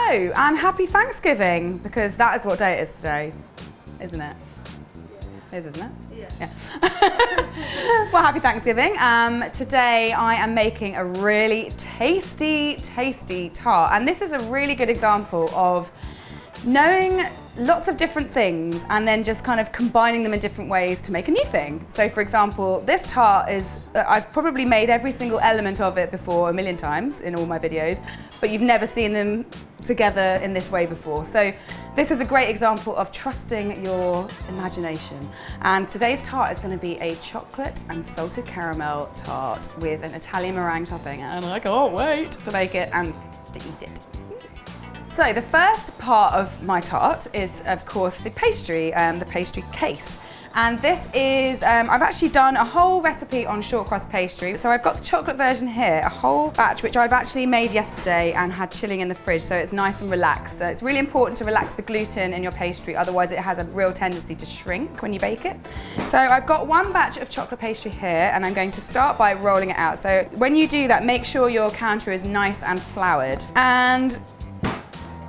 Hello and happy Thanksgiving, because that is what day it is today, isn't it? It is, isn't it? Yeah. Well, happy Thanksgiving. Today I am making a really tasty tart, and this is a really good example of knowing lots of different things and then just kind of combining them in different ways to make a new thing. So for example, this tart is, I've probably made every single element of it before a million times in all my videos, but you've never seen them together in this way before. So this is a great example of trusting your imagination. And today's tart is going to be a chocolate and salted caramel tart with an Italian meringue topping, and I can't wait to make it and to eat it. So the first part of my tart is, of course, the pastry case. And this is, I've actually done a whole recipe on short crust pastry. So I've got the chocolate version here, a whole batch, which I've actually made yesterday and had chilling in the fridge, so it's nice and relaxed. So it's really important to relax the gluten in your pastry, otherwise it has a real tendency to shrink when you bake it. So I've got one batch of chocolate pastry here, and I'm going to start by rolling it out. So when you do that, make sure your counter is nice and floured. And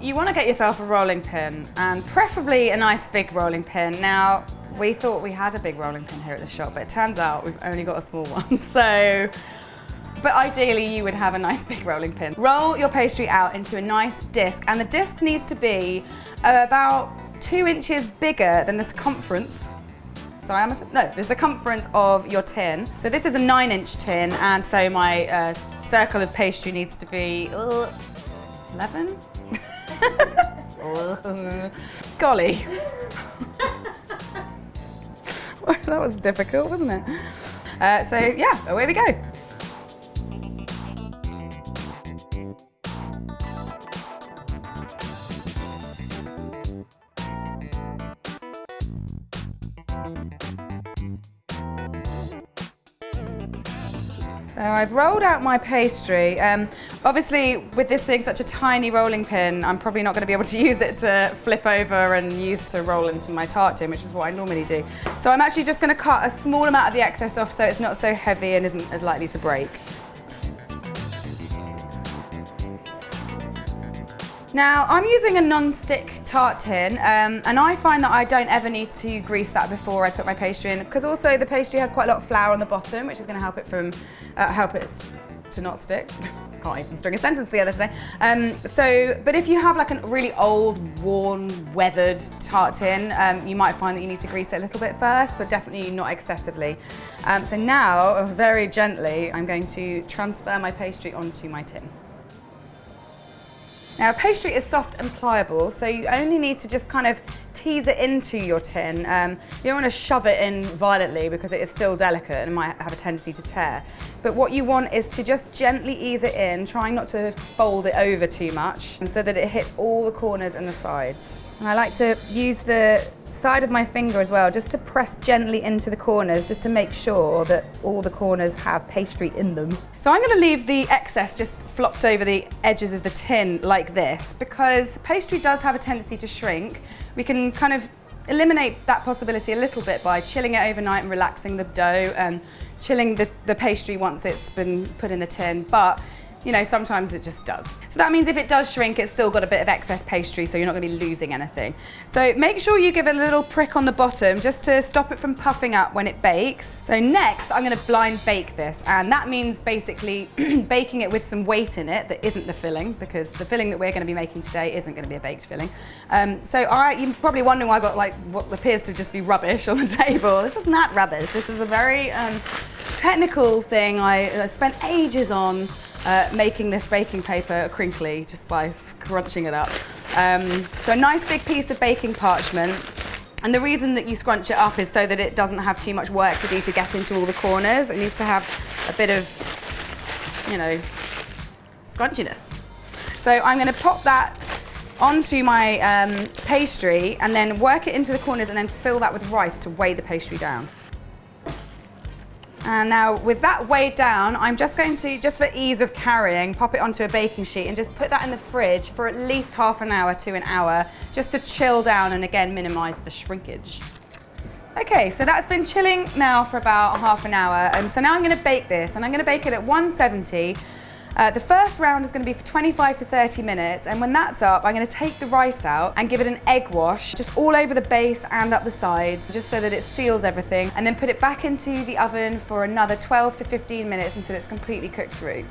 you want to get yourself a rolling pin, and preferably a nice big rolling pin. Now, we thought we had a big rolling pin here at the shop, but it turns out we've only got a small one. So, but ideally you would have a nice big rolling pin. Roll your pastry out into a nice disc, and the disc needs to be about 2 inches bigger than the circumference. Diameter? No, the circumference of your tin. So this is a 9-inch tin, and so my circle of pastry needs to be 11? Golly. Well, that was difficult, wasn't it? So yeah, away we go. So I've rolled out my pastry. Obviously, with this being such a tiny rolling pin, I'm probably not going to be able to use it to flip over and use to roll into my tart tin, which is what I normally do. So I'm actually just going to cut a small amount of the excess off so it's not so heavy and isn't as likely to break. Now, I'm using a non-stick tart tin, and I find that I don't ever need to grease that before I put my pastry in, because also the pastry has quite a lot of flour on the bottom, which is going to help it to not stick. Can't even string a sentence together today. But if you have like a really old, worn, weathered tart tin, you might find that you need to grease it a little bit first, but definitely not excessively. So now, very gently, I'm going to transfer my pastry onto my tin. Now, pastry is soft and pliable, so you only need to just kind of tease it into your tin. You don't want to shove it in violently because it is still delicate and might have a tendency to tear. But what you want is to just gently ease it in, trying not to fold it over too much, and so that it hits all the corners and the sides. And I like to use the side of my finger as well, just to press gently into the corners, just to make sure that all the corners have pastry in them. So I'm going to leave the excess just flopped over the edges of the tin like this, because pastry does have a tendency to shrink. We can kind of eliminate that possibility a little bit by chilling it overnight and relaxing the dough and chilling the pastry once it's been put in the tin. But you know, sometimes it just does. So that means if it does shrink, it's still got a bit of excess pastry, so you're not going to be losing anything. So make sure you give it a little prick on the bottom just to stop it from puffing up when it bakes. So next, I'm going to blind bake this, and that means basically baking it with some weight in it that isn't the filling, because the filling that we're going to be making today isn't going to be a baked filling. You're probably wondering why I got like what appears to just be rubbish on the table. This is not rubbish. This is a very technical thing I spent ages on. Making this baking paper crinkly just by scrunching it up. So a nice big piece of baking parchment, and the reason that you scrunch it up is so that it doesn't have too much work to do to get into all the corners. It needs to have a bit of, you know, scrunchiness. So I'm going to pop that onto my pastry and then work it into the corners and then fill that with rice to weigh the pastry down. And now with that weighed down, I'm just going to, just for ease of carrying, pop it onto a baking sheet and just put that in the fridge for at least half an hour to an hour, just to chill down and again minimize the shrinkage. Okay, so that's been chilling now for about half an hour. So now I'm going to bake this, and I'm going to bake it at 170. The first round is going to be for 25 to 30 minutes, and when that's up, I'm going to take the rice out and give it an egg wash, just all over the base and up the sides, just so that it seals everything, and then put it back into the oven for another 12 to 15 minutes until it's completely cooked through.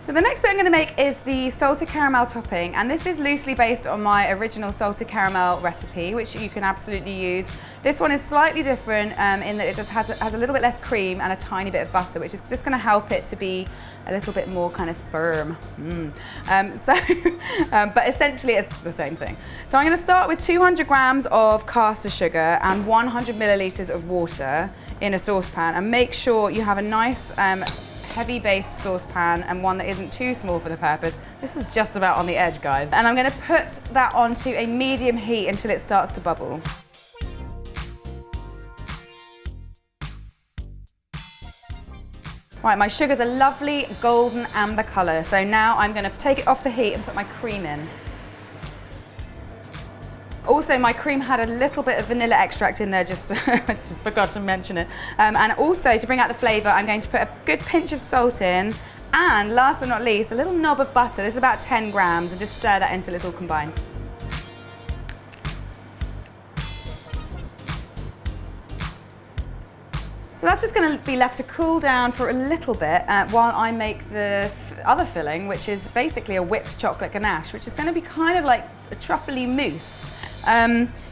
So the next bit I'm going to make is the salted caramel topping, and this is loosely based on my original salted caramel recipe, which you can absolutely use. This one is slightly different in that it just has a little bit less cream and a tiny bit of butter, which is just going to help it to be a little bit more kind of firm. But essentially it's the same thing. So I'm going to start with 200 grams of caster sugar and 100 milliliters of water in a saucepan, and make sure you have a nice heavy-based saucepan and one that isn't too small for the purpose. This is just about on the edge, guys. And I'm going to put that onto a medium heat until it starts to bubble. Right, my sugar's a lovely golden amber colour, so now I'm going to take it off the heat and put my cream in. Also, my cream had a little bit of vanilla extract in there, just forgot to mention it. And also, to bring out the flavour, I'm going to put a good pinch of salt in, and last but not least, a little knob of butter. This is about 10 grams, and just stir that until it's all combined. So that's just going to be left to cool down for a little bit while I make the other filling, which is basically a whipped chocolate ganache, which is going to be kind of like a truffly mousse.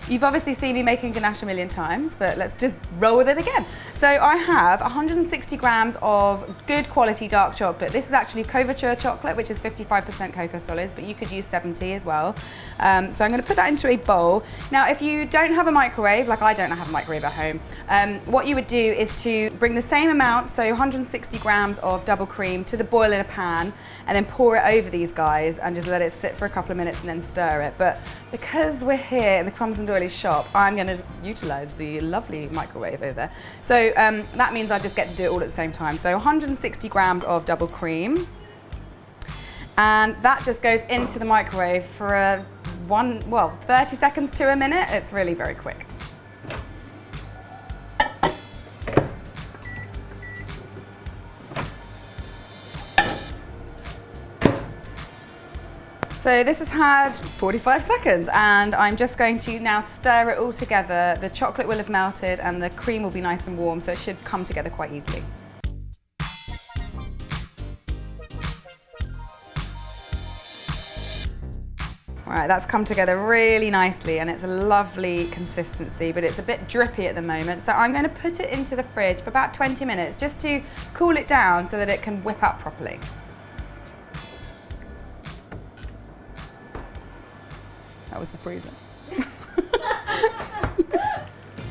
You've obviously seen me making ganache a million times, but let's just roll with it again. So I have 160 grams of good quality dark chocolate. This is actually couverture chocolate, which is 55% cocoa solids, but you could use 70 as well. So I'm going to put that into a bowl. Now, if you don't have a microwave, like I don't have a microwave at home, what you would do is to bring the same amount, so 160 grams of double cream, to the boil in a pan, and then pour it over these guys and just let it sit for a couple of minutes and then stir it. But because we're here in the Crumbs Doilies shop, I'm going to utilise the lovely microwave over there. So that means I just get to do it all at the same time. So 160 grams of double cream, and that just goes into the microwave for 30 seconds to a minute. It's really very quick. So this has had 45 seconds, and I'm just going to now stir it all together. The chocolate will have melted and the cream will be nice and warm, so it should come together quite easily. All right, that's come together really nicely, and it's a lovely consistency, but it's a bit drippy at the moment. So I'm going to put it into the fridge for about 20 minutes just to cool it down so that it can whip up properly. That was the freezer.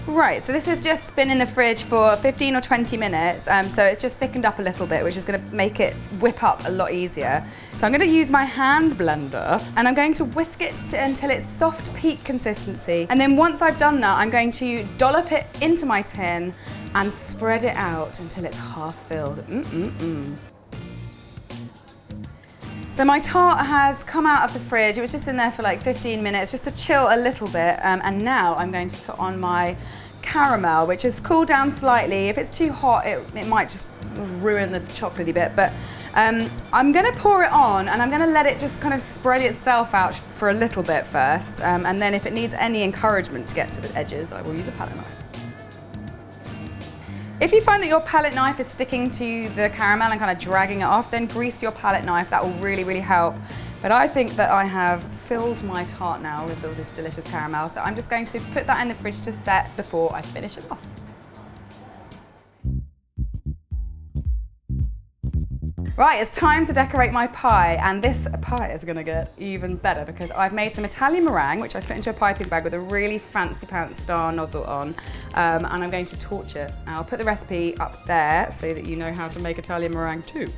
Right, so this has just been in the fridge for 15 or 20 minutes, so it's just thickened up a little bit, which is going to make it whip up a lot easier. So I'm going to use my hand blender, and I'm going to whisk it until it's soft peak consistency. And then once I've done that, I'm going to dollop it into my tin and spread it out until it's half filled. So my tart has come out of the fridge. It was just in there for like 15 minutes just to chill a little bit, and now I'm going to put on my caramel, which has cooled down slightly. If it's too hot, it might just ruin the chocolatey bit, but I'm going to pour it on, and I'm going to let it just kind of spread itself out for a little bit first, and then if it needs any encouragement to get to the edges, I will use a palette knife. If you find that your palette knife is sticking to the caramel and kind of dragging it off, then grease your palette knife. That will really, really help. But I think that I have filled my tart now with all this delicious caramel, so I'm just going to put that in the fridge to set before I finish it off. Right, it's time to decorate my pie, and this pie is gonna get even better because I've made some Italian meringue, which I put into a piping bag with a really fancy pants star nozzle on, and I'm going to torch it. And I'll put the recipe up there so that you know how to make Italian meringue too.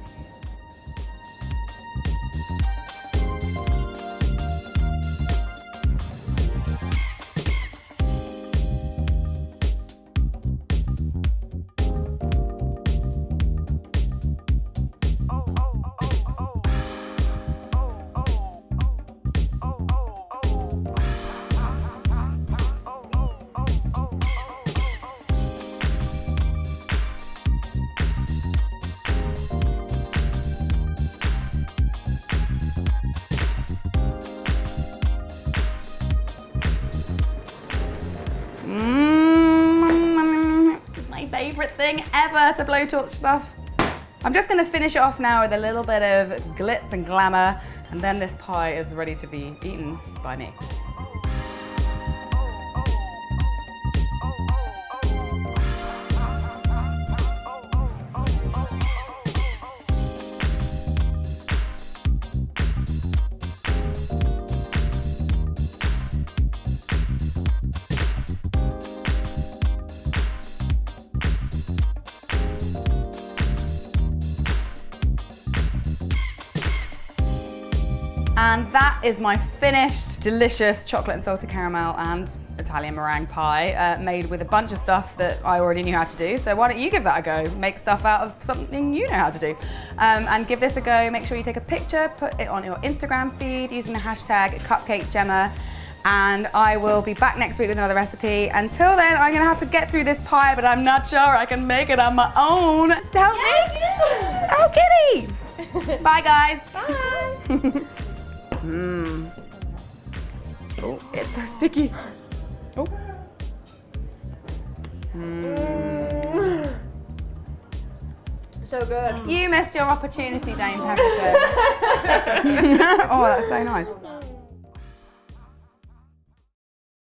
thing ever to blowtorch stuff. I'm just going to finish it off now with a little bit of glitz and glamour, and then this pie is ready to be eaten by me. And that is my finished, delicious chocolate and salted caramel and Italian meringue pie made with a bunch of stuff that I already knew how to do. So why don't you give that a go? Make stuff out of something you know how to do. And give this a go. Make sure you take a picture, put it on your Instagram feed using the hashtag CupcakeJemma. And I will be back next week with another recipe. Until then, I'm gonna have to get through this pie, but I'm not sure I can make it on my own. Help me! Oh, kitty! Bye, guys. Bye. Oh, it's so sticky. Oh. So good. You missed your opportunity, Dame Pemberton. Oh, that's so nice.